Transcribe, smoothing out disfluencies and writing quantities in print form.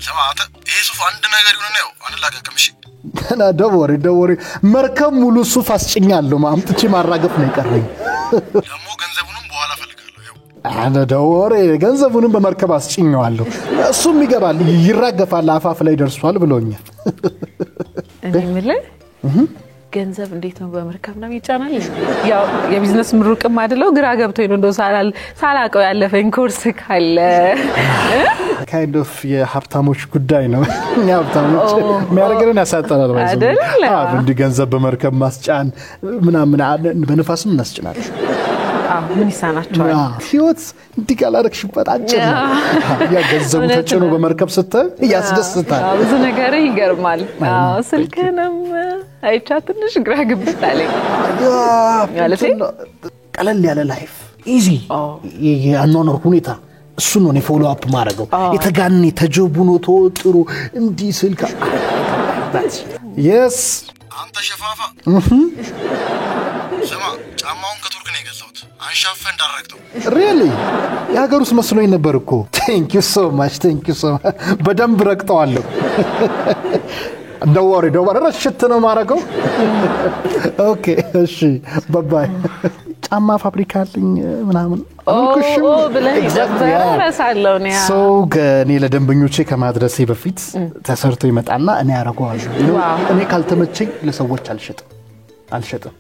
ሰማዓተ ይሄ ሱፍ አንድ ነገር ይሁን ነው አንላቀቅም እሺ ገና ደወሪ መርከብ ሙሉ ሱፍ አስጭኛለሁ ማምጥቼ ማራገፍ ነው ይቀርልኝ ደሞ ገንዘቡንም በኋላ ፈልጋለሁ ይው አና ደወሪ ገንዘቡንም በመርከብ አስጭኛለሁ እሱም ይገባል ይራገፋል አፋፍ ላይ ደርሷል ብሎኛል እኔ ምልህ ገንዘብ እንዴት ነው በመርከብ ነው ይጫናል ያው የቢዝነስ ምሩቅም አይደለው ግራ ገብቶኝ ነው እንደው ሳላቀው ያለፈኝ ኮርስ ካለ kind of የሀብታሞች ጉዳይ ነው የሀብታሞች የሚያደርገውን ያሳጣናል ማለት ነው እንደ ገንዘብ በመርከብ ማስጫን ምናምን በነፋስም እናስጭናለን ምን ይሳናቸዋል ህይወት እንዲጋላረክሽበት አጭር ያ ገንዘቡ ተጭኖ በመርከብ ስትል ያስደስታል ብዙ ነገር ይገርማል ስልከንም አይቻ ትንሽ ግራ ግብታለኝ ማለት ቀለል ያለ ላይፍ ኢዚ የአኖኖር ሁኔታ እሱ ነው ፎሎ አፕ ማድረገው የተጋነ ተጀቡኖ ተወጥሩ እንዲ ስልካ yes አንተ ሸፋፋ ሰማ ጫማውን ከቱርክ ነው የገዛሁት አንሻፈ እንዳረክተው really ያገሩስ መስሎኝ ነበርኮ thank you so much በደንብ ረክተዋለሁ don't worry ረሽት ነው ማረገው okay እሺ ባይ ጫማ ፋብሪካ አለኝ ምናምን አልኩሽም exactly ረሳለው ነው ሶ ከኔ ለደንበኞቼ ከማድረሴ በፊት ተሰርቶ ይመጣና እኔ ያረጋዋለሁ እኔ ካልተመቸኝ ለሰዎች አልሸጥም